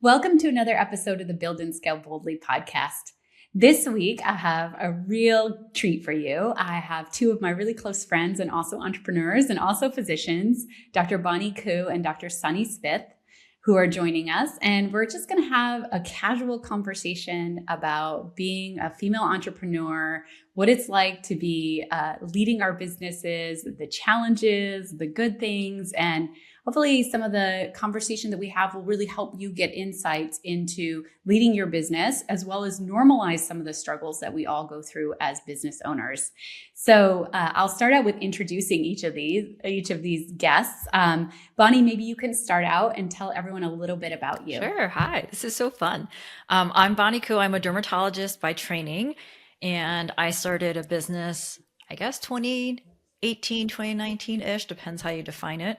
Welcome to another episode of the Build and Scale Boldly podcast. This week, I have a real treat for you. I have two of my really close friends and also entrepreneurs and also physicians, Dr. Bonnie Koo and Dr. Sunny Smith, who are joining us. And we're just going to have a casual conversation about being a female entrepreneur, what it's like to be leading our businesses, the challenges, the good things, and hopefully some of the conversation that we have will really help you get insights into leading your business, as well as normalize some of the struggles that we all go through as business owners. So I'll start out with introducing each of these guests. Bonnie, maybe you can start out and tell everyone a little bit about you. Sure. Hi, this is so fun. I'm Bonnie Koo. I'm a dermatologist by training, and I started a business, I guess 2018, 2019-ish, depends how you define it.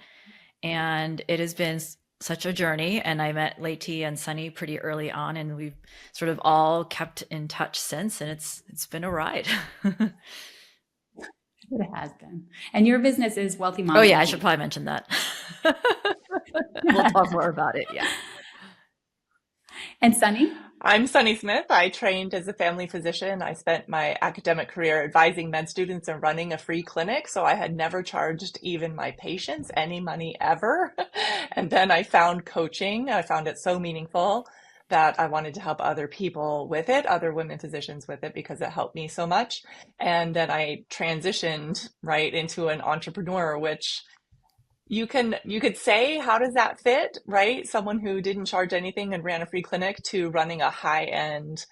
And it has been such a journey. And I met Leti and Sunny pretty early on, and we've sort of all kept in touch since. And it's been a ride. It has been. And your business is Wealthy Mom. Oh yeah, I should probably mention that. We'll talk more about it. Yeah. And Sunny? I'm Sunny Smith. I trained as a family physician. I spent my academic career advising med students and running a free clinic. So I had never charged even my patients any money ever. And then I found coaching. I found it so meaningful that I wanted to help other people with it, other women physicians with it, because it helped me so much. And then I transitioned right into an entrepreneur, which you could say, how does that fit, right? Someone who didn't charge anything and ran a free clinic to running a high-end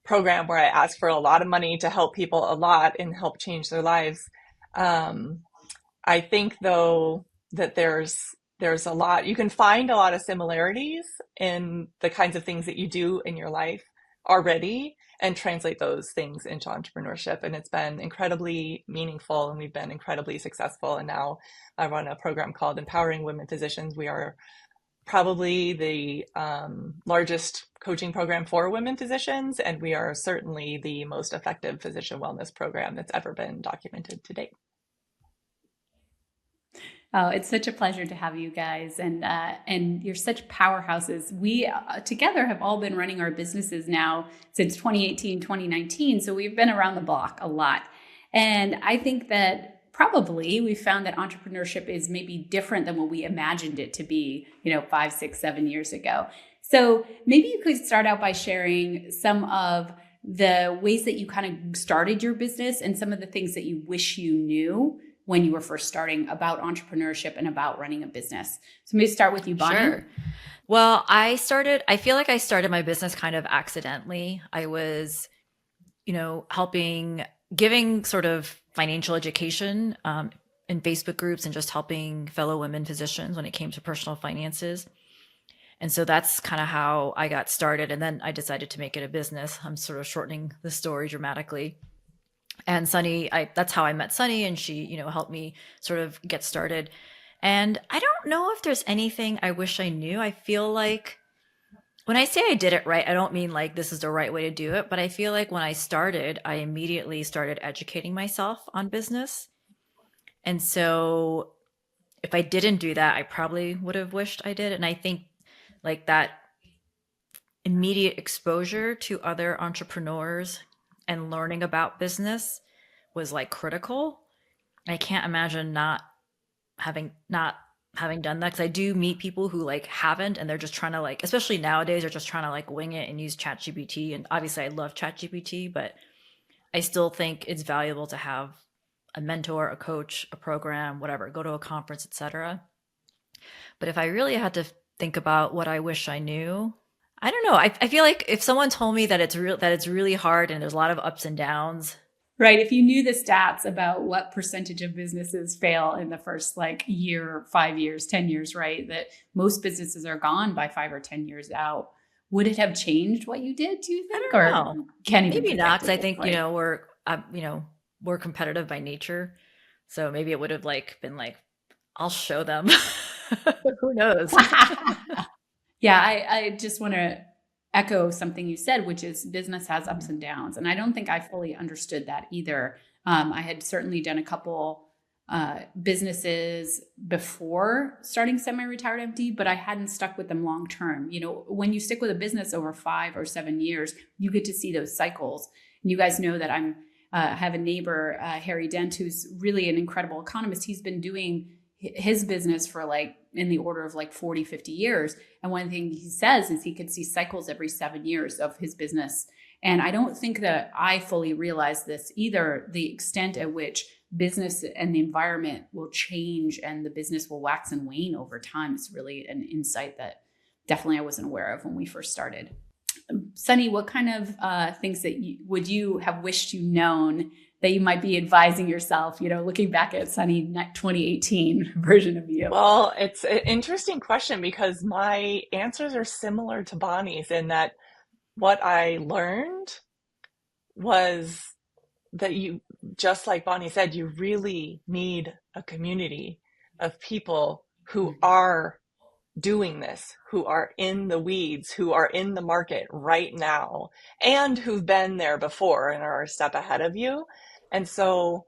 program where I asked for a lot of money to help people a lot and help change their lives. I think though that there's a lot, you can find a lot of similarities in the kinds of things that you do in your life already and translate those things into entrepreneurship. And it's been incredibly meaningful, and we've been incredibly successful. And now I run a program called Empowering Women Physicians. We are probably the largest coaching program for women physicians, and we are certainly the most effective physician wellness program that's ever been documented to date. Oh, it's such a pleasure to have you guys, and you're such powerhouses. We together have all been running our businesses now since 2018, 2019, so we've been around the block a lot. And I think that probably we found that entrepreneurship is maybe different than what we imagined it to be, 5, 6, 7 years ago. So maybe you could start out by sharing some of the ways that you kind of started your business and some of the things that you wish you knew when you were first starting about entrepreneurship and about running a business. So maybe start with you, Bonnie. Sure. Well, I feel like I started my business kind of accidentally. I was, giving sort of financial education in Facebook groups and just helping fellow women physicians when it came to personal finances. And so that's kind of how I got started. And then I decided to make it a business. I'm sort of shortening the story dramatically. And Sunny, that's how I met Sunny, and she, helped me sort of get started. And I don't know if there's anything I wish I knew. I feel like when I say I did it right, I don't mean like this is the right way to do it, but I feel like when I started, I immediately started educating myself on business. And so if I didn't do that, I probably would have wished I did. And I think like that immediate exposure to other entrepreneurs and learning about business was like critical. I can't imagine not having done that, because I do meet people who like haven't, and they're just trying to like, especially nowadays, they're just trying to like wing it and use ChatGPT. And obviously I love ChatGPT, but I still think it's valuable to have a mentor, a coach, a program, whatever, go to a conference, etc. But if I really had to think about what I wish I knew, I don't know. I feel like if someone told me that it's really hard and there's a lot of ups and downs. Right. If you knew the stats about what percentage of businesses fail in the first year, 5 years, 10 years, right? That most businesses are gone by 5 or 10 years out. Would it have changed what you did, do you think? I don't know. Can't even maybe not, because I think, we're competitive by nature. So maybe it would have been I'll show them. Who knows? Yeah, I just want to echo something you said, which is business has ups and downs. And I don't think I fully understood that either. I had certainly done a couple businesses before starting semi-retired empty, but I hadn't stuck with them long term. When you stick with a business over 5 or 7 years, you get to see those cycles. And you guys know that I have a neighbor, Harry Dent, who's really an incredible economist. He's been doing his business for in the order of 40, 50 years. And one thing he says is he could see cycles every 7 years of his business. And I don't think that I fully realize this either, the extent at which business and the environment will change and the business will wax and wane over time. It's really an insight that definitely I wasn't aware of when we first started. Sunny, what kind of things that would you have wished you known that you might be advising yourself, looking back at Sunny 2018 version of you? Well, it's an interesting question because my answers are similar to Bonnie's in that what I learned was that just like Bonnie said, you really need a community of people who are doing this, who are in the weeds, who are in the market right now, and who've been there before and are a step ahead of you. And so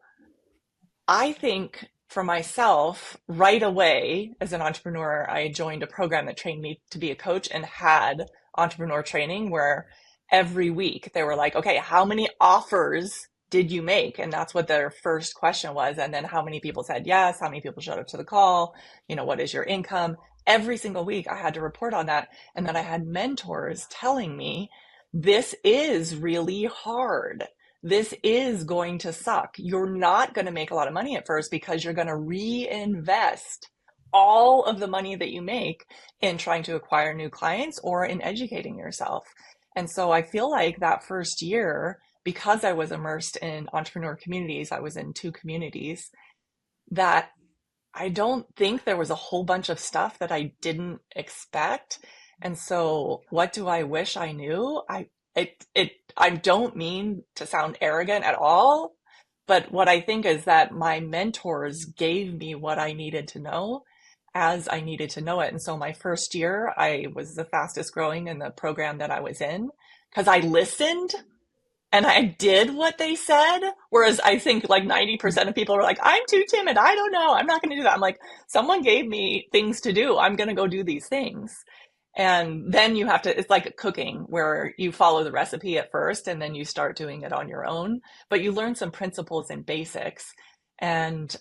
I think for myself, right away as an entrepreneur, I joined a program that trained me to be a coach and had entrepreneur training where every week they were like, okay, how many offers did you make? And that's what their first question was. And then how many people said yes? How many people showed up to the call? What is your income? Every single week I had to report on that. And then I had mentors telling me, this is really hard. This is going to suck. You're not going to make a lot of money at first because you're going to reinvest all of the money that you make in trying to acquire new clients or in educating yourself. And so I feel like that first year, because I was immersed in entrepreneur communities, I was in 2 communities, that I don't think there was a whole bunch of stuff that I didn't expect. And so what do I wish I knew? I don't mean to sound arrogant at all, but what I think is that my mentors gave me what I needed to know as I needed to know it. And so my first year, I was the fastest growing in the program that I was in because I listened and I did what they said. Whereas I think 90% of people were like, I'm too timid. I don't know. I'm not going to do that. I'm like, someone gave me things to do. I'm going to go do these things. And then you have to, it's like cooking where you follow the recipe at first and then you start doing it on your own, but you learn some principles and basics. And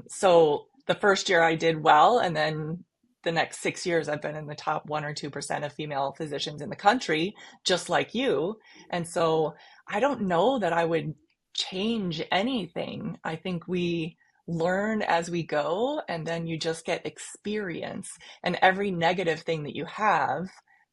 so the first year I did well. And then the next 6 years, I've been in the top 1 or 2% of female physicians in the country, just like you. And so I don't know that I would change anything. I think we learn as we go, and then you just get experience. And every negative thing that you have,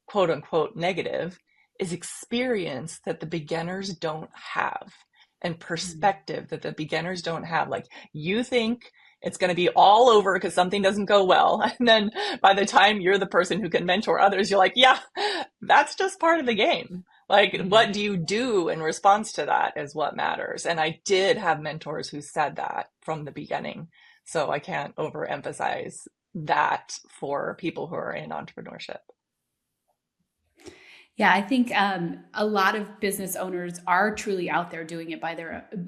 quote unquote negative, is experience that the beginners don't have and perspective that the beginners don't have. You think it's going to be all over because something doesn't go well. And then by the time you're the person who can mentor others, you're like, yeah, that's just part of the game. What do you do in response to that is what matters. And I did have mentors who said that from the beginning. So I can't overemphasize that for people who are in entrepreneurship. Yeah, I think a lot of business owners are truly out there doing it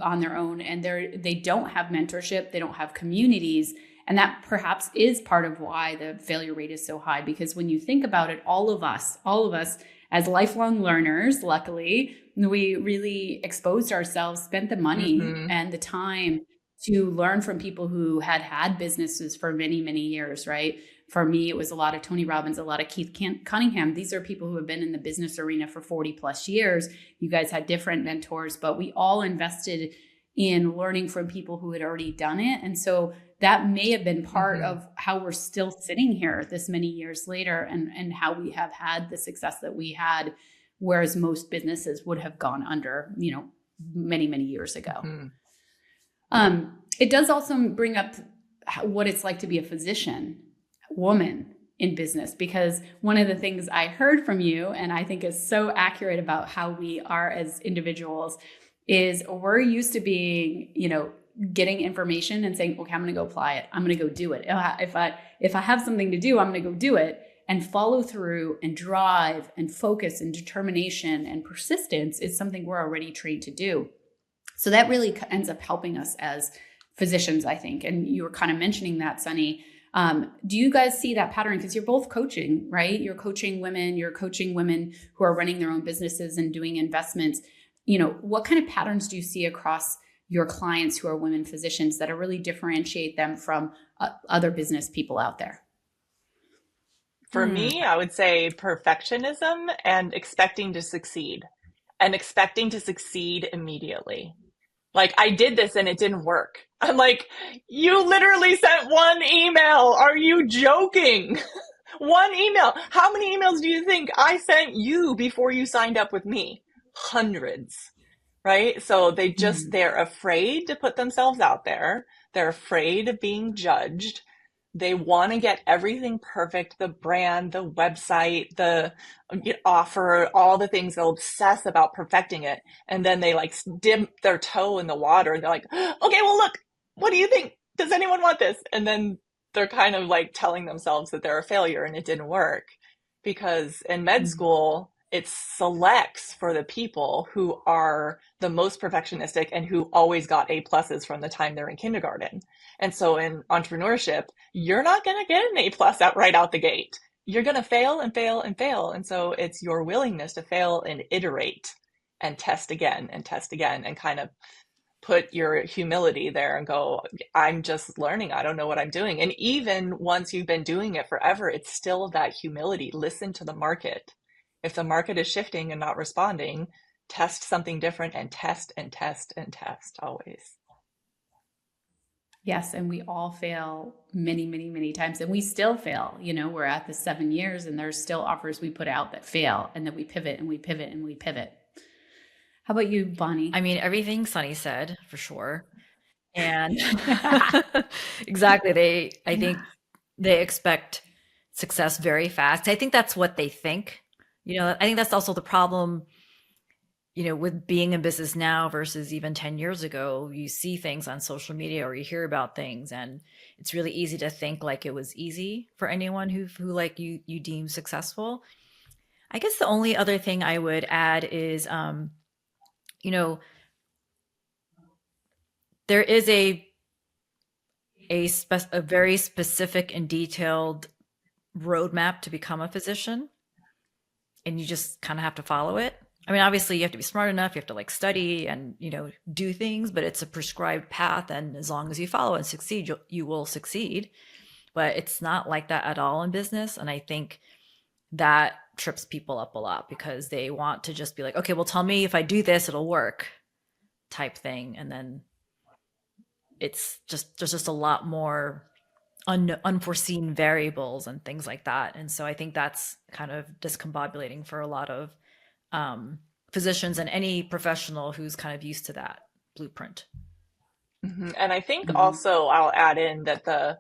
on their own, and they don't have mentorship, they don't have communities, and that perhaps is part of why the failure rate is so high. Because when you think about it, all of us as lifelong learners, luckily, we really exposed ourselves, spent the money and the time to learn from people who had businesses for many, many years, right? For me, it was a lot of Tony Robbins, a lot of Keith Cunningham. These are people who have been in the business arena for 40 plus years. You guys had different mentors, but we all invested in learning from people who had already done it. And so that may have been part of how we're still sitting here this many years later and how we have had the success that we had, whereas most businesses would have gone under, many, many years ago. It does also bring up what it's like to be a physician woman in business, because one of the things I heard from you, and I think is so accurate about how we are as individuals, is we're used to being, getting information and saying, okay, I'm going to go apply it. I'm going to go do it. If I have something to do, I'm going to go do it. And follow through and drive and focus and determination and persistence is something we're already trained to do. So that really ends up helping us as physicians, I think. And you were kind of mentioning that, Sunny. Do you guys see that pattern? Because you're both coaching, right? You're coaching women who are running their own businesses and doing investments. What kind of patterns do you see across your clients who are women physicians that are really differentiate them from other business people out there? For me, I would say perfectionism and expecting to succeed immediately. Like, I did this and it didn't work. I'm like, you literally sent one email. Are you joking? One email. How many emails do you think I sent you before you signed up with me? Hundreds, right? So they're afraid to put themselves out there. They're afraid of being judged. They want to get everything perfect, the brand, the website, the offer, all the things. They'll obsess about perfecting it. And then they like dip their toe in the water. They're like, okay, well, look, what do you think? Does anyone want this? And then they're kind of like telling themselves that they're a failure and it didn't work. Because in med school, it selects for the people who are the most perfectionistic and who always got A pluses from the time they're in kindergarten. And so in entrepreneurship, you're not going to get an A plus right out the gate. You're going to fail and fail and fail. And so it's your willingness to fail and iterate and test again and kind of put your humility there and go, I'm just learning. I don't know what I'm doing. And even once you've been doing it forever, it's still that humility. Listen to the market. If the market is shifting and not responding, test something different and test and test and test always. Yes. And we all fail many, many, many times. And we still fail. We're at the 7 years and there's still offers we put out that fail. And then we pivot and we pivot and we pivot. How about you, Bonnie? I mean, everything Sunny said for sure. And exactly. I think they expect success very fast. I think that's what they think. I think that's also the problem, with being in business now versus even 10 years ago. You see things on social media or you hear about things, and it's really easy to think like it was easy for anyone who like you deem successful. I guess the only other thing I would add is, there is a very specific and detailed roadmap to become a physician, and you just kind of have to follow it. I mean, obviously you have to be smart enough, you have to like study and, do things, but it's a prescribed path. And as long as you follow and succeed, you will succeed. But it's not like that at all in business. And I think that trips people up a lot because they want to just be like, okay, well, tell me if I do this, it'll work type thing. And then there's just a lot more unforeseen variables and things like that. And so I think that's kind of discombobulating for a lot of physicians and any professional who's kind of used to that blueprint. And I think also I'll add in that the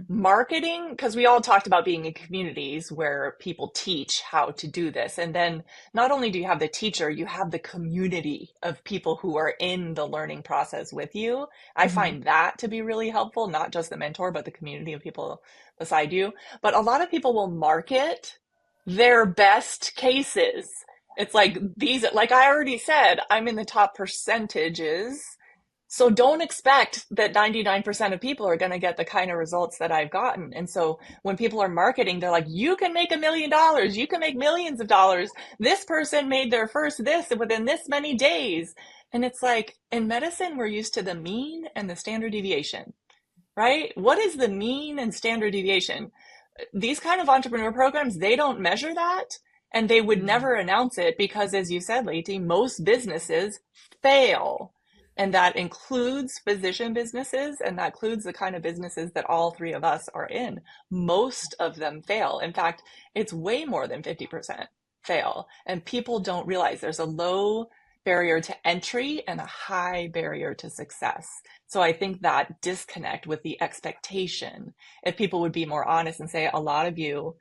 marketing, because we all talked about being in communities where people teach how to do this. And then not only do you have the teacher, you have the community of people who are in the learning process with you. I find that to be really helpful, not just the mentor, but the community of people beside you. But a lot of people will market their best cases. It's like like I already said, I'm in the top percentages. So don't expect that 99% of people are going to get the kind of results that I've gotten. And so when people are marketing, they're like, you can make $1 million. You can make millions of dollars. This person made their first this within this many days. And it's like, in medicine, we're used to the mean and the standard deviation, right? What is the mean and standard deviation? These kind of entrepreneur programs, they don't measure that. And they would never announce it because, as you said, Leti, most businesses fail. And that includes physician businesses, and that includes the kind of businesses that all three of us are in. Most of them fail. In fact, it's way more than 50% fail. And people don't realize there's a low barrier to entry and a high barrier to success. So I think that disconnect with the expectation, if people would be more honest and say, a lot of you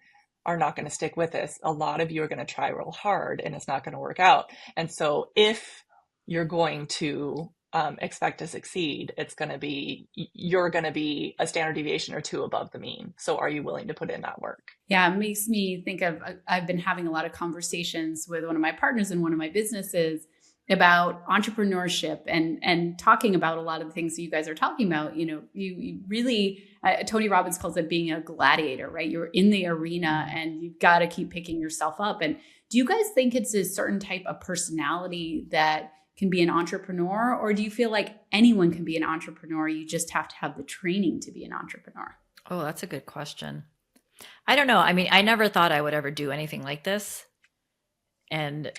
are not going to stick with this. A lot of you are going to try real hard and it's not going to work out. And so if you're going to expect to succeed, you're going to be a standard deviation or two above the mean. So are you willing to put in that work? Yeah, it makes me think of, I've been having a lot of conversations with one of my partners in one of my businesses. about entrepreneurship and talking about a lot of the things that you guys are talking about. You really, Tony Robbins calls it being a gladiator, right? You're in the arena and you've got to keep picking yourself up. And do you guys think it's a certain type of personality that can be an entrepreneur, or do you feel like anyone can be an entrepreneur? You just have to have the training to be an entrepreneur. Oh, that's a good question. I don't know. I mean, I never thought I would ever do anything like this. And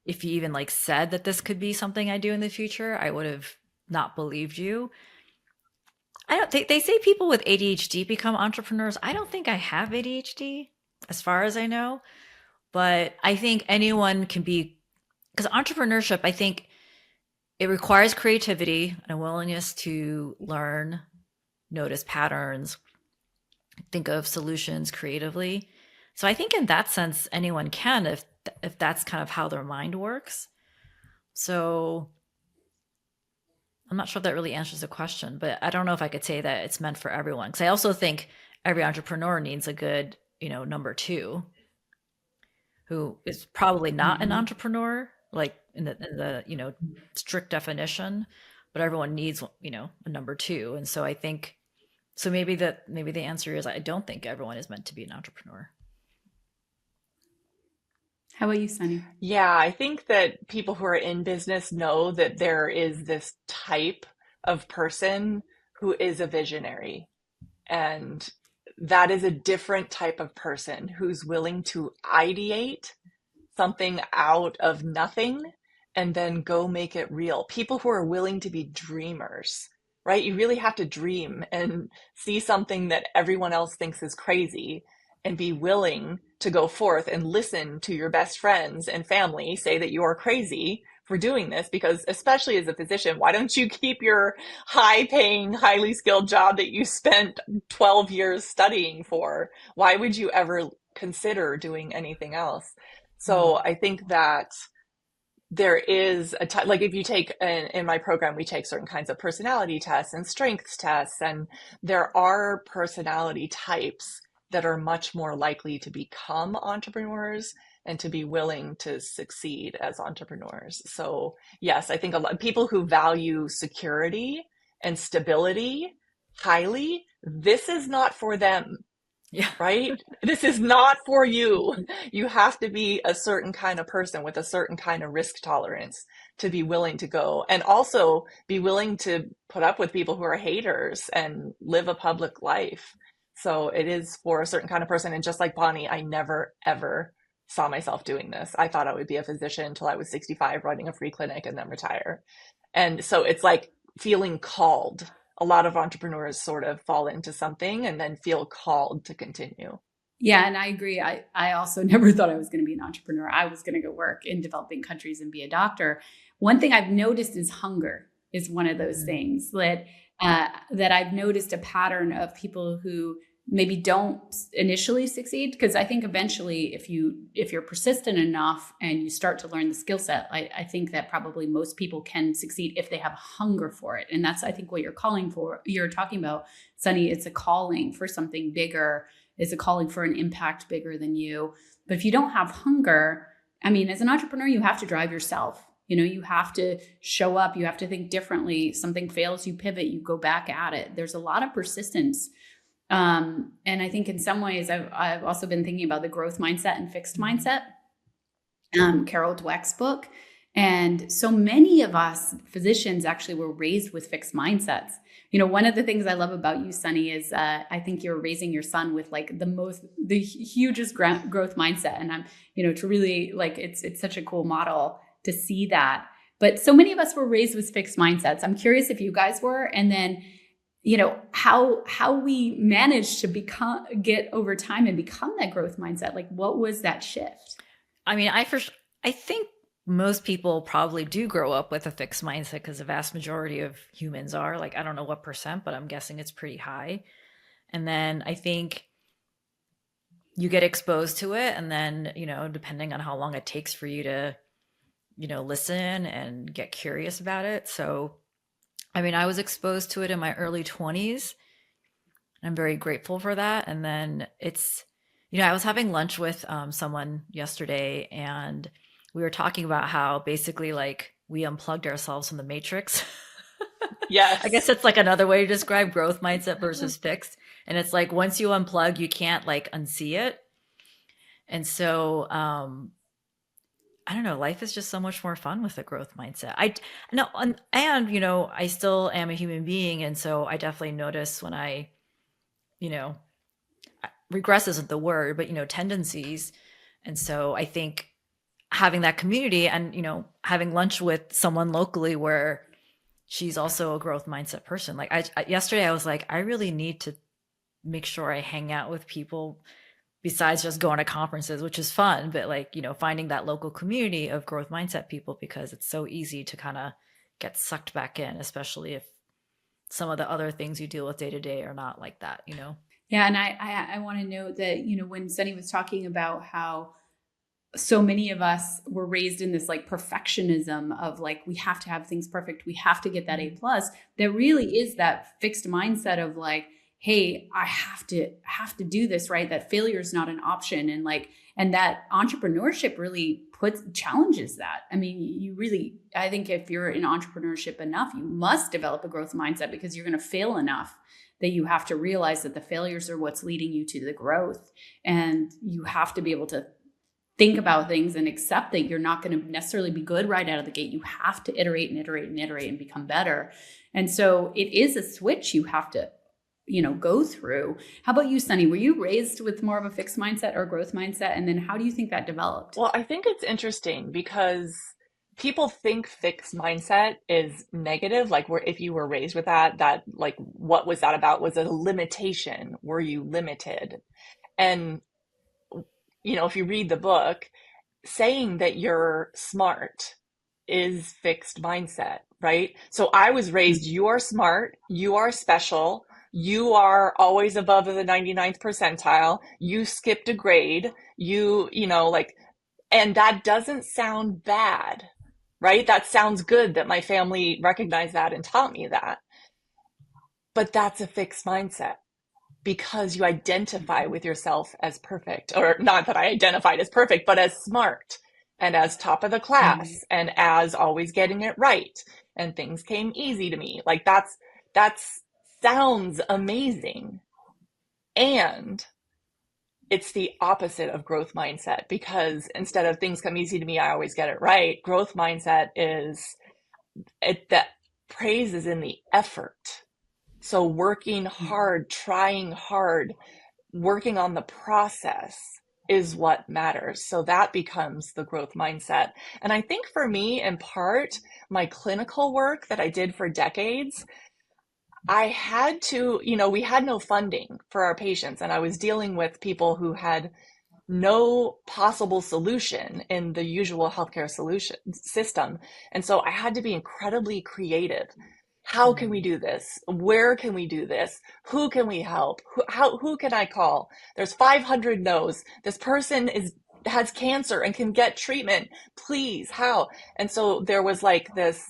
if you even like said that this could be something I do in the future, I would have not believed you. I don't think they say people with ADHD become entrepreneurs. I don't think I have ADHD as far as I know, but I think anyone can be, because entrepreneurship, I think it requires creativity and a willingness to learn, notice patterns, think of solutions creatively. So I think in that sense, anyone can if that's kind of how their mind works. So I'm not sure if that really answers the question, but I don't know if I could say that it's meant for everyone. Because I also think every entrepreneur needs a good, number two, who is probably not an entrepreneur, like in the strict definition, but everyone needs, a number two. And so I think, so maybe the answer is I don't think everyone is meant to be an entrepreneur. How about you, Sunny? Yeah, I think that people who are in business know that there is this type of person who is a visionary. And that is a different type of person who's willing to ideate something out of nothing and then go make it real. People who are willing to be dreamers, right? You really have to dream and see something that everyone else thinks is crazy and be willing to go forth and listen to your best friends and family say that you are crazy for doing this. Because especially as a physician, why don't you keep your high paying, highly skilled job that you spent 12 years studying for? Why would you ever consider doing anything else? So I think that there is like if you take in my program, we take certain kinds of personality tests and strengths tests, and there are personality types that are much more likely to become entrepreneurs and to be willing to succeed as entrepreneurs. So yes, I think a lot of people who value security and stability highly, this is not for them. Yeah. Right? This is not for you. You have to be a certain kind of person with a certain kind of risk tolerance to be willing to go, and also be willing to put up with people who are haters and live a public life. So it is for a certain kind of person. And just like Bonnie, I never, ever saw myself doing this. I thought I would be a physician until I was 65, running a free clinic and then retire. And so it's like feeling called. A lot of entrepreneurs sort of fall into something and then feel called to continue. Yeah, and I agree. I also never thought I was going to be an entrepreneur. I was going to go work in developing countries and be a doctor. One thing I've noticed is hunger is one of those things that I've noticed a pattern of people who maybe don't initially succeed, because I think eventually if you're persistent enough and you start to learn the skill set, I think that probably most people can succeed if they have hunger for it. And that's, I think, what you're talking about, Sunny. It's a calling for something bigger. It's a calling for an impact bigger than you. But if you don't have hunger, I mean, as an entrepreneur, you have to drive yourself. You have to show up, you have to think differently. Something fails, you pivot, you go back at it. There's a lot of persistence. And I think in some ways, I've also been thinking about the growth mindset and fixed mindset, Carol Dweck's book. And so many of us physicians actually were raised with fixed mindsets. One of the things I love about you, Sunny, is I think you're raising your son with like the hugest growth mindset. And I'm, to really like, it's such a cool model to see that. But so many of us were raised with fixed mindsets. I'm curious if you guys were, and then how we managed to get over time and become that growth mindset. Like, what was that shift? I mean, I think most people probably do grow up with a fixed mindset, because the vast majority of humans are, like, I don't know what percent, but I'm guessing it's pretty high. And then I think you get exposed to it, and then, depending on how long it takes for you to, listen and get curious about it. So I mean, I was exposed to it in my early 20s. I'm very grateful for that. And then I was having lunch with someone yesterday, and we were talking about how basically, like, we unplugged ourselves from the matrix. Yes. I guess it's like another way to describe growth mindset versus fixed. And it's like once you unplug, you can't like unsee it. And so I don't know, life is just so much more fun with a growth mindset. I no and you know, I still am a human being, and so I definitely notice when I, you know, regress isn't the word, but you know, tendencies. And so I think having that community and, you know, having lunch with someone locally where she's also a growth mindset person. Like yesterday I was like, I really need to make sure I hang out with people besides just going to conferences, which is fun, but like, you know, finding that local community of growth mindset people, because it's so easy to kind of get sucked back in, especially if some of the other things you deal with day to day are not like that, you know? Yeah. And I want to note that, you know, when Sunny was talking about how so many of us were raised in this like perfectionism of like, we have to have things perfect. We have to get that A+. There really is that fixed mindset of like, hey, I have to do this, right? That failure is not an option. And like, and that entrepreneurship really challenges that. I mean, you really, I think if you're in entrepreneurship enough, you must develop a growth mindset, because you're going to fail enough that you have to realize that the failures are what's leading you to the growth. And you have to be able to think about things and accept that you're not going to necessarily be good right out of the gate. You have to iterate and iterate and iterate and become better. And so it is a switch you have to, you know, go through. How about you, Sunny? Were you raised with more of a fixed mindset or growth mindset? And then how do you think that developed? Well, I think it's interesting because people think fixed mindset is negative. Like, if you were raised with that, like, what was that about? Was it a limitation? Were you limited? And, you know, if you read the book, saying that you're smart is fixed mindset, right? So I was raised, you are smart, you are special, you are always above the 99th percentile, you skipped a grade, you know, like, and that doesn't sound bad, right? That sounds good that my family recognized that and taught me that. But that's a fixed mindset, because you identify with yourself as perfect, or not that I identified as perfect, but as smart and as top of the class and as always getting it right. And things came easy to me. Like that sounds amazing. And it's the opposite of growth mindset, because instead of things come easy to me, I always get it right. Growth mindset is that praise is in the effort. So working hard, trying hard, working on the process is what matters. So that becomes the growth mindset. And I think for me, in part, my clinical work that I did for decades, I had to, you know, we had no funding for our patients, and I was dealing with people who had no possible solution in the usual healthcare solution system. And so I had to be incredibly creative. How can we do this? Where can we do this? Who can we help? Who can I call? There's 500 no's. This person has cancer and can get treatment. Please, how? And so there was like this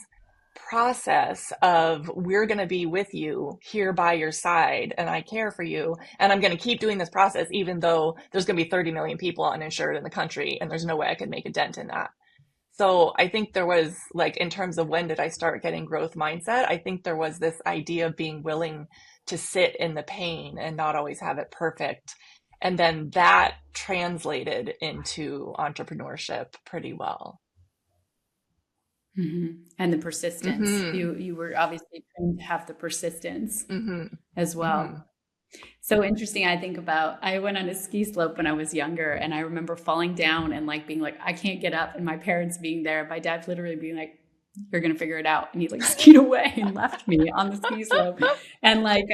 process of, we're going to be with you here by your side, and I care for you, and I'm going to keep doing this process even though there's going to be 30 million people uninsured in the country, and there's no way I could make a dent in that. So I think there was, like, in terms of when did I start getting growth mindset, I think there was this idea of being willing to sit in the pain and not always have it perfect. And then that translated into entrepreneurship pretty well. Mm-hmm. And the persistence. You were obviously trained to have the persistence as well. So interesting. I went on a ski slope when I was younger, and I remember falling down and like being like, I can't get up, and my parents being there, my dad literally being like, you're going to figure it out. And he like skied away and left me on the ski slope. And like,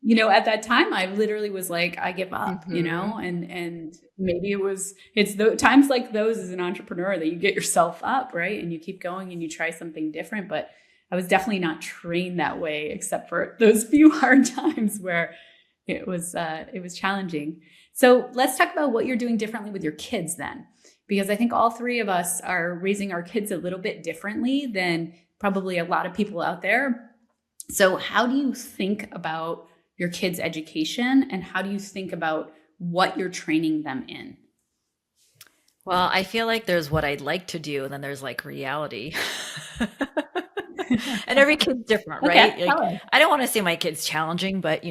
you know, at that time I literally was like, I give up, you know, and maybe it's the times like those as an entrepreneur that you get yourself up, right? And you keep going and you try something different. But I was definitely not trained that way, except for those few hard times where it was challenging. So let's talk about what you're doing differently with your kids then, because I think all three of us are raising our kids a little bit differently than probably a lot of people out there. So how do you think about your kids' education, and how do you think about what you're training them in? Well, I feel like there's what I'd like to do, and then there's like reality. And every kid's different, Okay, right? Like, tell us. I don't want to say my kid's challenging, but he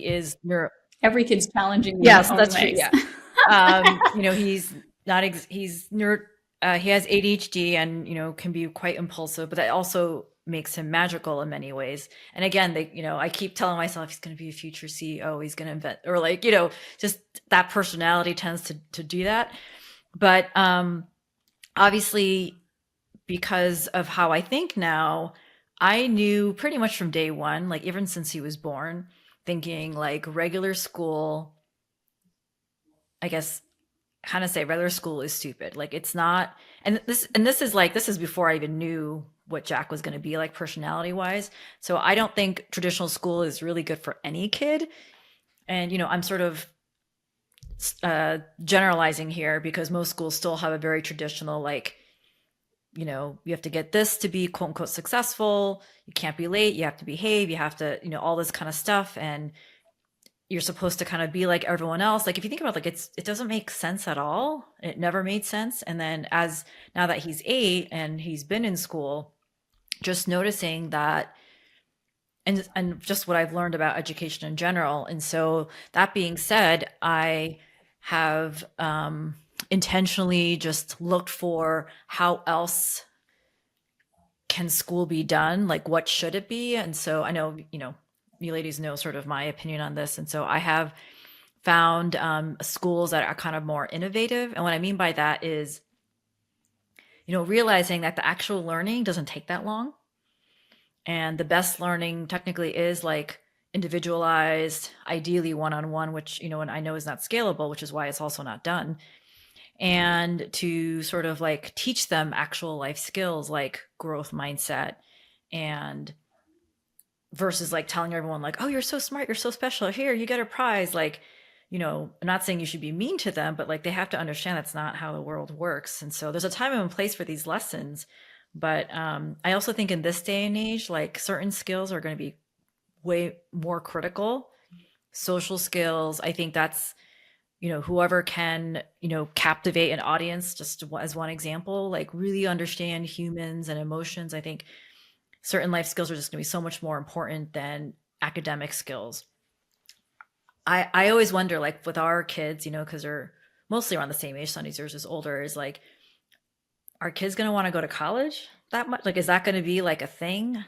is neuro. Every kid's challenging in their Yes, own that's true. ways. Yeah. He's not he's neuro he has ADHD and, can be quite impulsive, but that also makes him magical in many ways. And again, I keep telling myself he's going to be a future CEO, he's going to invent, or like, just that personality tends to do that. But obviously, because of how I think now, I knew pretty much from day one, like even since he was born, thinking like regular school, I guess kind of say regular school is stupid. Like it's not, this is before I even knew what Jack was going to be like personality wise. So I don't think traditional school is really good for any kid. And I'm sort of generalizing here because most schools still have a very traditional, like, you have to get this to be quote unquote successful. You can't be late. You have to behave. You have to, all this kind of stuff. And you're supposed to kind of be like everyone else. Like if you think about like it doesn't make sense at all. It never made sense. And then now that he's 8 and he's been in school, just noticing that and just what I've learned about education in general. And so that being said, I have intentionally just looked for how else can school be done? Like what should it be? And so I know, you ladies know sort of my opinion on this. And so I have found schools that are kind of more innovative. And what I mean by that is, realizing that the actual learning doesn't take that long. And the best learning technically is like individualized, ideally one-on-one, which, and I know is not scalable, which is why it's also not done. And to sort of like teach them actual life skills like growth mindset and versus like telling everyone like, oh, you're so smart, you're so special, here, you get a prize. Like, I'm not saying you should be mean to them, but like they have to understand that's not how the world works. And so there's a time and place for these lessons. But I also think in this day and age, like certain skills are going to be way more critical. Social skills, I think that's, whoever can, captivate an audience, just as one example, like really understand humans and emotions. I think certain life skills are just going to be so much more important than academic skills. I always wonder, like with our kids, because they're mostly around the same age, Sunny's yours is older, is like, are kids going to want to go to college that much? Like, is that going to be like a thing?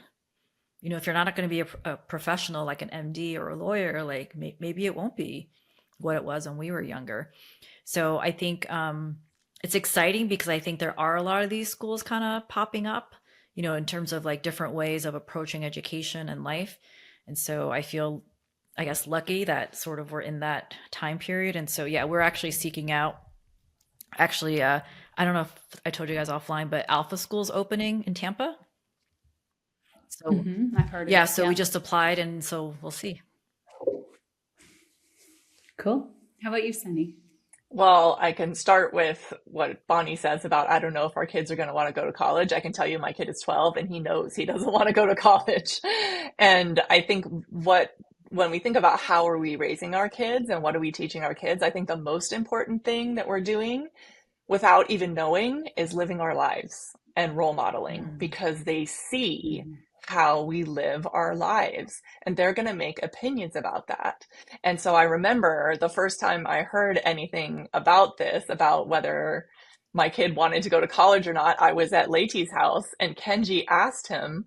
If you're not going to be a professional, like an MD or a lawyer, like maybe it won't be what it was when we were younger. So I think it's exciting because I think there are a lot of these schools kind of popping up, in terms of like different ways of approaching education and life. And so I feel, I guess, lucky that sort of we're in that time period. And so, yeah, we're actually seeking out, actually, I don't know if I told you guys offline, but Alpha School's opening in Tampa. So I've heard of yeah, it. so we just applied and so we'll see. Cool. How about you, Sunny? Well, I can start with what Bonnie says about, I don't know if our kids are going to want to go to college. I can tell you my kid is 12 and he knows he doesn't want to go to college. And I think when we think about how are we raising our kids and what are we teaching our kids, I think the most important thing that we're doing without even knowing is living our lives and role modeling because they see how we live our lives and they're going to make opinions about that. And so I remember the first time I heard anything about this, about whether my kid wanted to go to college or not, I was at Leti's house and Kenji asked him,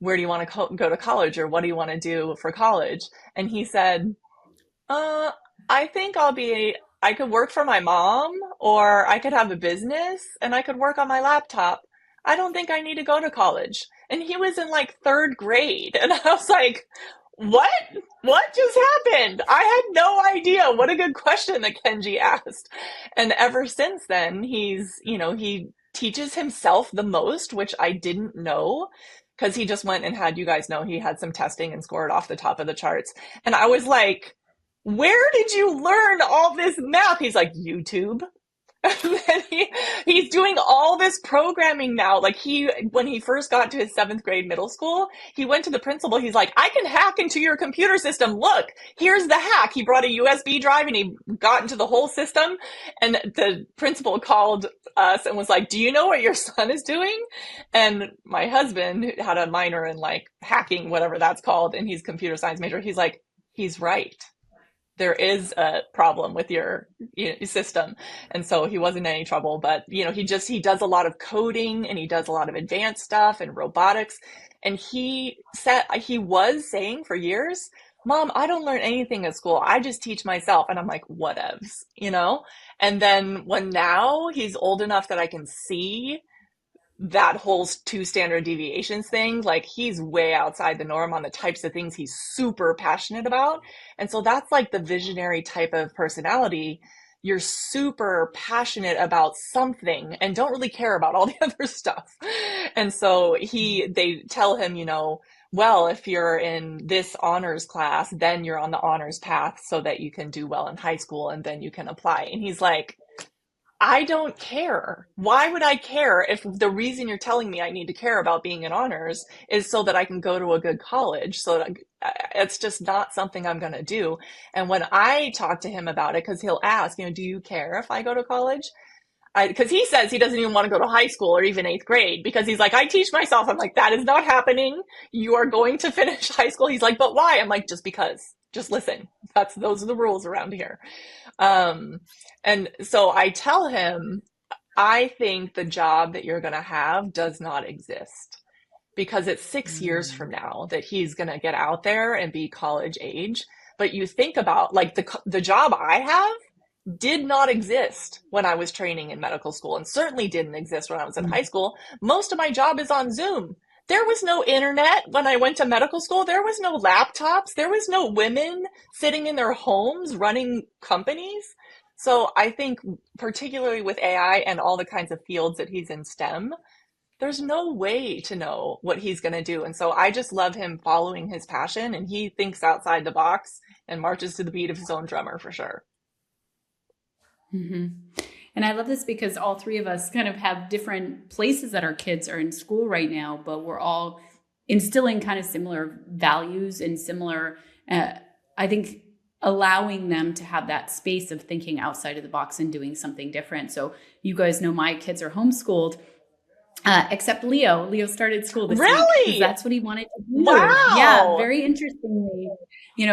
where do you want to go to college or what do you want to do for college? And he said, I think I could work for my mom or I could have a business and I could work on my laptop. I don't think I need to go to college. And he was in like third grade. And I was like, what? What just happened? I had no idea. What a good question that Kenji asked. And ever since then, he teaches himself the most, which I didn't know because he just went and had you guys know he had some testing and scored off the top of the charts. And I was like, where did you learn all this math? He's like, YouTube. And then he's doing all this programming now. Like when he first got to his 7th grade middle school, he went to the principal. He's like, I can hack into your computer system. Look, here's the hack. He brought a USB drive and he got into the whole system. And the principal called us and was like, do you know what your son is doing? And my husband had a minor in like hacking, whatever that's called, and he's computer science major. He's like, he's right. There is a problem with your system. And so he wasn't in any trouble, but he does a lot of coding and he does a lot of advanced stuff and robotics. And he was saying for years, Mom, I don't learn anything at school. I just teach myself. And I'm like, whatevs, And then when now he's old enough that I can see that whole 2 standard deviations thing, like he's way outside the norm on the types of things he's super passionate about. And so that's like the visionary type of personality. You're super passionate about something and don't really care about all the other stuff. And so they tell him, well, if you're in this honors class, then you're on the honors path so that you can do well in high school and then you can apply. And he's like, I don't care. Why would I care if the reason you're telling me I need to care about being in honors is so that I can go to a good college? So that it's just not something I'm going to do. And when I talk to him about it, because he'll ask, do you care if I go to college? Because he says he doesn't even want to go to high school or even 8th grade because he's like, I teach myself. I'm like, that is not happening. You are going to finish high school. He's like, but why? I'm like, just because. Just listen. Those are the rules around here. And so I tell him, I think the job that you're going to have does not exist because it's 6 years from now that he's going to get out there and be college age. But you think about like the job I have did not exist when I was training in medical school and certainly didn't exist when I was in high school. Most of my job is on Zoom. There was no internet when I went to medical school. There was no laptops. There was no women sitting in their homes running companies. So I think particularly with AI and all the kinds of fields that he's in STEM, there's no way to know what he's going to do. And so I just love him following his passion, and he thinks outside the box and marches to the beat of his own drummer for sure. Mm-hmm. And I love this because all 3 of us kind of have different places that our kids are in school right now, but we're all instilling kind of similar values and similar, I think, allowing them to have that space of thinking outside of the box and doing something different. So you guys know my kids are homeschooled, except Leo. Leo started school this week. Really? That's what he wanted to do. Wow. Yeah, very interestingly. He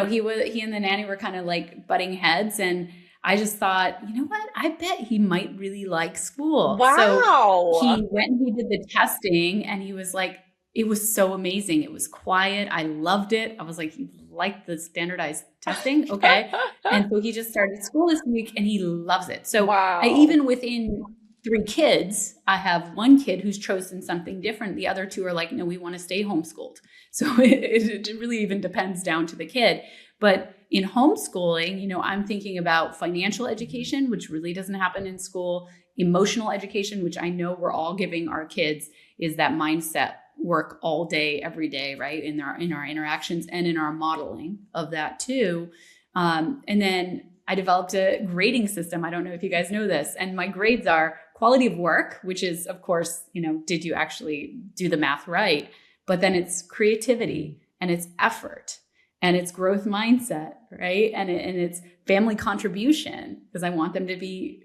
and the nanny were kind of like butting heads, and I just thought, you know what? I bet he might really like school. Wow. So he went and he did the testing, and he was like, it was so amazing. It was quiet. I loved it. I was like, you like the standardized testing? Okay. And so he just started school this week and he loves it. So wow. Even within 3 kids, I have 1 kid who's chosen something different. The other 2 are like, no, we want to stay homeschooled. So it really even depends down to the kid. But in homeschooling, I'm thinking about financial education, which really doesn't happen in school, emotional education, which I know we're all giving our kids, is that mindset work all day, every day, right? In our interactions and in our modeling of that too. And then I developed a grading system. I don't know if you guys know this. And my grades are quality of work, which is, of course, did you actually do the math right? But then it's creativity and it's effort and it's growth mindset, right? And it's family contribution, because I want them to be,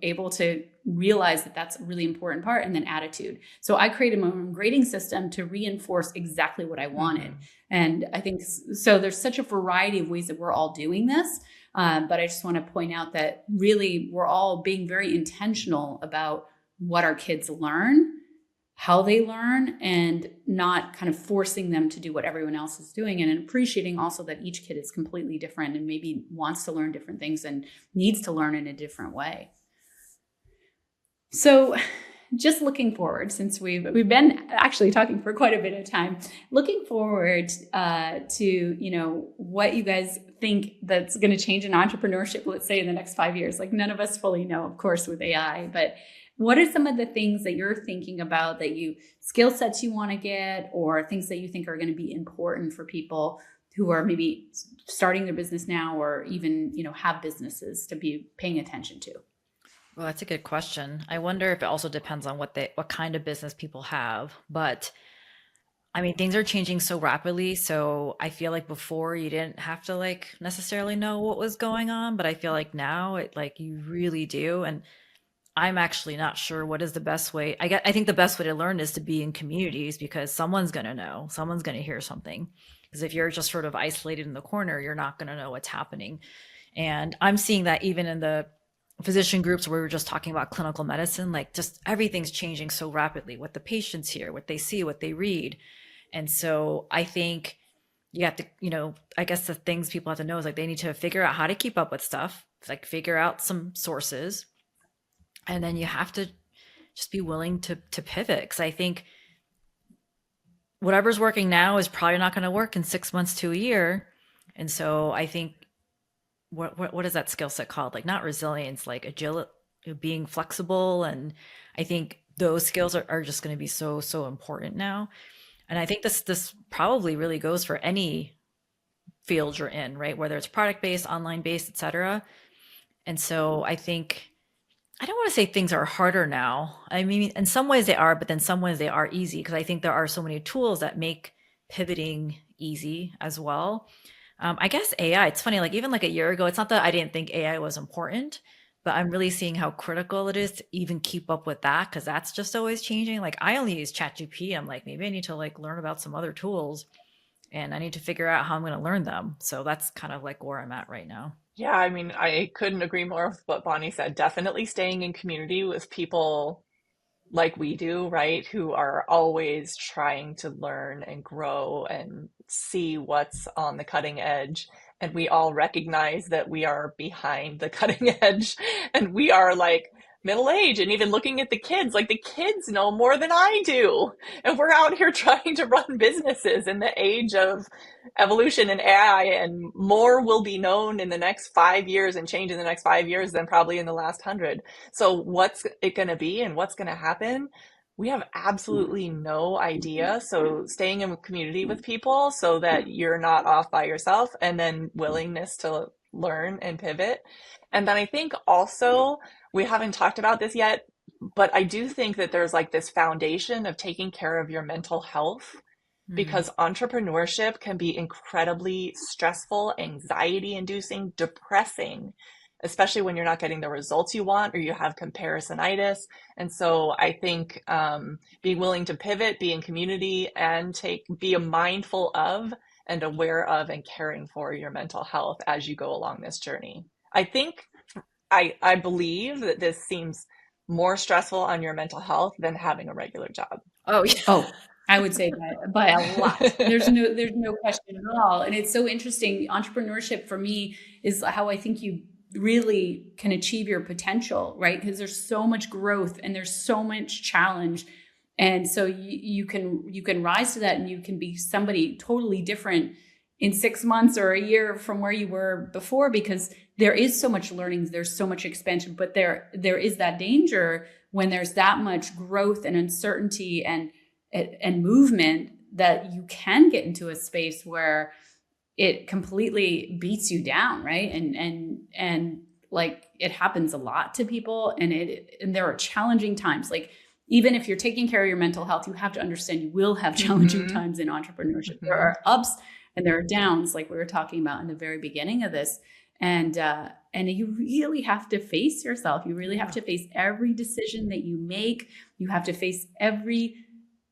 able to realize that that's a really important part, and then attitude. So I created my own grading system to reinforce exactly what I wanted. Mm-hmm. And I think, so there's such a variety of ways that we're all doing this. But I just want to point out that really we're all being very intentional about what our kids learn, how they learn, and not kind of forcing them to do what everyone else is doing, and appreciating also that each kid is completely different and maybe wants to learn different things and needs to learn in a different way. So just looking forward, since we've been actually talking for quite a bit of time, looking forward to, what you guys think that's going to change in entrepreneurship, let's say in the next 5 years. Like, none of us fully know, of course, with AI, but what are some of the things that you're thinking about, that skill sets you want to get, or things that you think are going to be important for people who are maybe starting their business now, or even, have businesses to be paying attention to? Well, that's a good question. I wonder if it also depends on what kind of business people have. But I mean, things are changing so rapidly. So I feel like before you didn't have to like necessarily know what was going on, but I feel like now it like you really do. And I'm actually not sure what is the best way. I think the best way to learn is to be in communities because someone's going to know, someone's going to hear something. Because if you're just sort of isolated in the corner, you're not going to know what's happening. And I'm seeing that even in the physician groups where we were just talking about clinical medicine, like just everything's changing so rapidly. What the patients hear, what they see, what they read. And so I think you have to, I guess the things people have to know is like they need to figure out how to keep up with stuff, like figure out some sources. And then you have to just be willing to pivot. Cause I think whatever's working now is probably not going to work in 6 months to a year. And so I think what is that skill set called? Like not resilience, like agility, being flexible. And I think those skills are just going to be so important now. And I think this probably really goes for any field you're in, right? Whether it's product based, online based, et cetera. And so I think I don't want to say things are harder now. I mean, in some ways they are, but then some ways they are easy because I think there are so many tools that make pivoting easy as well. I guess AI, it's funny, like even like a year ago, it's not that I didn't think AI was important, but I'm really seeing how critical it is to even keep up with that because that's just always changing. Like I only use ChatGPT. I'm like, maybe I need to like learn about some other tools and I need to figure out how I'm going to learn them. So that's kind of like where I'm at right now. Yeah, I mean, I couldn't agree more with what Bonnie said. Definitely staying in community with people like we do, right? Who are always trying to learn and grow and see what's on the cutting edge. And we all recognize that we are behind the cutting edge and we are like middle age. And even looking at the kids, like the kids know more than I do. And we're out here trying to run businesses in the age of evolution and AI, and more will be known in the next 5 years and change in the next 5 years than probably in the last 100. So what's it going to be and what's going to happen? We have absolutely no idea. So staying in community with people so that you're not off by yourself, and then willingness to learn and pivot. And then I think also, we haven't talked about this yet, but I do think that there's like this foundation of taking care of your mental health, Mm. because entrepreneurship can be incredibly stressful, anxiety inducing, depressing, especially when you're not getting the results you want or you have comparisonitis. And so I think being willing to pivot, be in community, and be mindful of and aware of and caring for your mental health as you go along this journey. I think I believe that this seems more stressful on your mental health than having a regular job. Oh, yeah. Oh, I would say that by a lot. There's no question at all. And it's so interesting. Entrepreneurship for me is how I think you really can achieve your potential, right? Because there's so much growth and there's so much challenge. And so you can rise to that and you can be somebody totally different in 6 months or a year from where you were before, because there is so much learning, there's so much expansion, but there is that danger when there's that much growth and uncertainty and movement, that you can get into a space where it completely beats you down, right? And like it happens a lot to people, and there are challenging times. Like even if you're taking care of your mental health, you have to understand you will have challenging Mm-hmm. times in entrepreneurship. There Mm-hmm. are ups and there are downs, like we were talking about in the very beginning of this. And you really have to face yourself. You really have Yeah. to face every decision that you make. You have to face every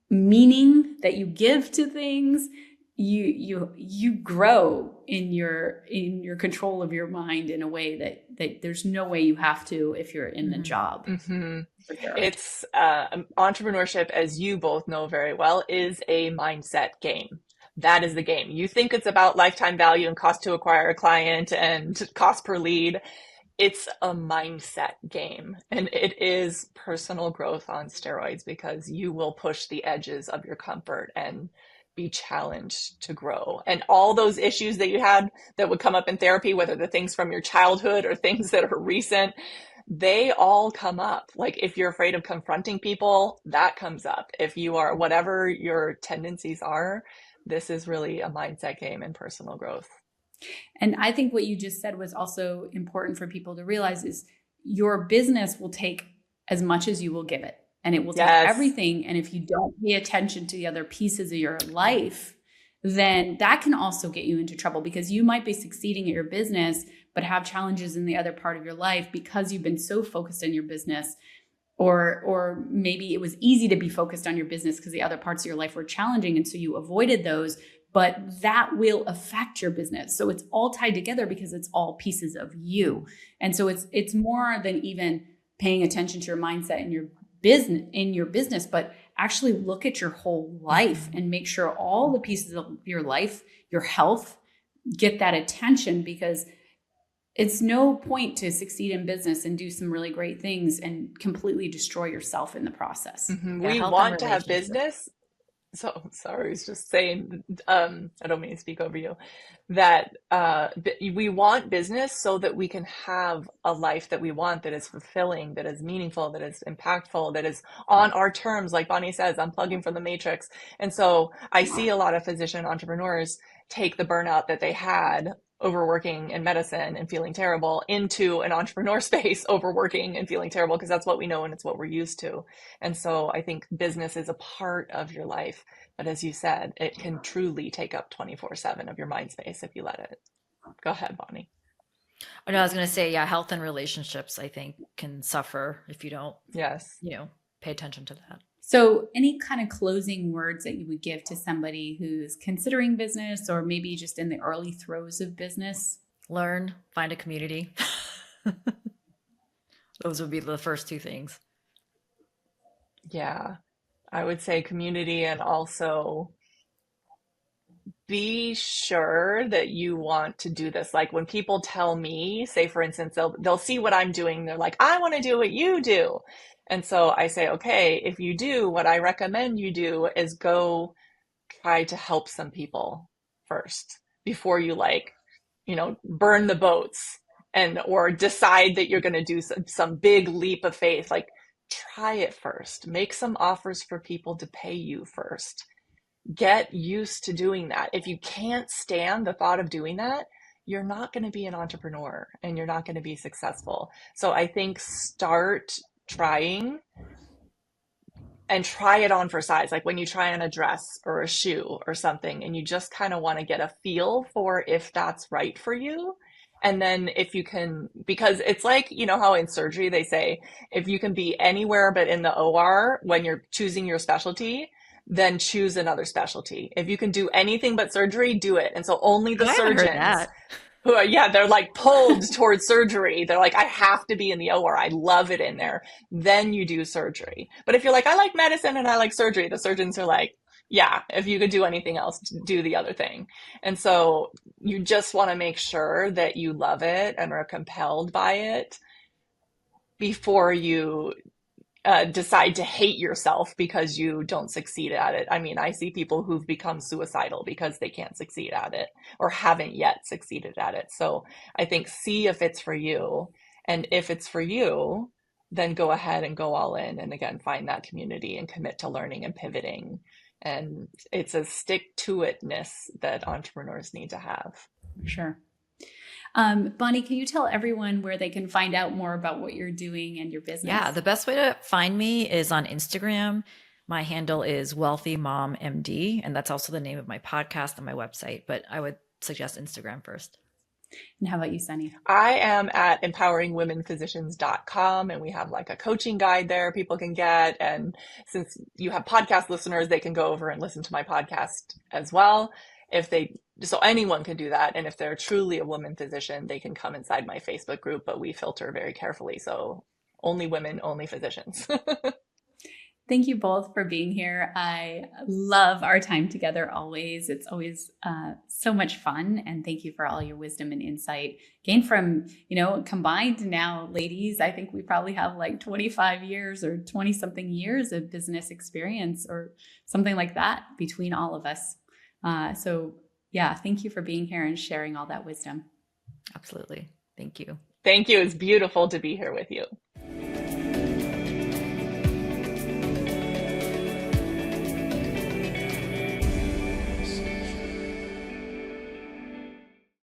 meaning that you give to things. You grow in your control of your mind in a way that there's no way you have to if you're in the Mhm. job, Mm-hmm. for sure. It's entrepreneurship, as you both know very well, is a mindset game. That is the game. You think it's about lifetime value and cost to acquire a client and cost per lead. It's a mindset game, and it is personal growth on steroids, because you will push the edges of your comfort and be challenged to grow. And all those issues that you had that would come up in therapy, whether the things from your childhood or things that are recent, they all come up. Like if you're afraid of confronting people, that comes up. If you are, whatever your tendencies are, this is really a mindset game and personal growth. And I think what you just said was also important for people to realize is your business will take as much as you will give it, and it will take Yes. everything. And if you don't pay attention to the other pieces of your life, then that can also get you into trouble, because you might be succeeding at your business, but have challenges in the other part of your life because you've been so focused on your business. Or maybe it was easy to be focused on your business because the other parts of your life were challenging, and so you avoided those, but that will affect your business. So it's all tied together because it's all pieces of you. And so it's more than even paying attention to your mindset in your business, but actually look at your whole life and make sure all the pieces of your life, your health, get that attention, because it's no point to succeed in business and do some really great things and completely destroy yourself in the process. We want to have business. So sorry, I was just saying, I don't mean to speak over you, that we want business so that we can have a life that we want, that is fulfilling, that is meaningful, that is impactful, that is on our terms. Like Bonnie says, unplugging from the matrix. And so I see a lot of physician entrepreneurs take the burnout that they had overworking in medicine and feeling terrible into an entrepreneur space, overworking and feeling terrible, because that's what we know and it's what we're used to. And so I think business is a part of your life, but as you said, it can truly take up 24/7 of your mind space if you let it. Go ahead, Bonnie. Oh, no, I was going to say, yeah, health and relationships, I think, can suffer if you don't, Yes, pay attention to that. So any kind of closing words that you would give to somebody who's considering business, or maybe just in the early throes of business? Learn, find a community. Those would be the first two things. yeah, I would say community, and also be sure that you want to do this. Like when people tell me, say for instance, they'll see what I'm doing. They're like, I want to do what you do. And so I say, okay, if you do, what I recommend you do is go try to help some people first before you burn the boats or decide that you're going to do some big leap of faith. Like try it first, make some offers for people to pay you first. Get used to doing that. If you can't stand the thought of doing that, you're not going to be an entrepreneur and you're not going to be successful. So I think start trying, and try it on for size. Like when you try on a dress or a shoe or something, and you just kind of want to get a feel for if that's right for you. And then if you can, because it's like, how in surgery they say, if you can be anywhere but in the OR when you're choosing your specialty, then choose another specialty. If you can do anything but surgery, do it. And so only the surgeons who are, they're like pulled towards surgery. They're like, I have to be in the OR. I love it in there. Then you do surgery. But if you're like, I like medicine and I like surgery, the surgeons are like, yeah, if you could do anything else, do the other thing. And so you just want to make sure that you love it and are compelled by it before you decide to hate yourself because you don't succeed at it. I mean, I see people who've become suicidal because they can't succeed at it or haven't yet succeeded at it. So I think see if it's for you. And if it's for you, then go ahead and go all in. And again, find that community and commit to learning and pivoting. And it's a stick-to-itness that entrepreneurs need to have. Sure. Bonnie, can you tell everyone where they can find out more about what you're doing and your business? Yeah, the best way to find me is on Instagram. My handle is Wealthy Mom MD, and that's also the name of my podcast and my website, but I would suggest Instagram first. And how about you, Sunny? I am at empoweringwomenphysicians.com, and we have like a coaching guide there people can get. And since you have podcast listeners, they can go over and listen to my podcast as well. So anyone can do that. And if they're truly a woman physician, they can come inside my Facebook group, but we filter very carefully. So only women, only physicians. Thank you both for being here. I love our time together always. It's always so much fun. And thank you for all your wisdom and insight gained from, combined now, ladies. I think we probably have like 25 years or 20 something years of business experience or something like that between all of us. So yeah, thank you for being here and sharing all that wisdom. Absolutely. Thank you. Thank you. It's beautiful to be here with you.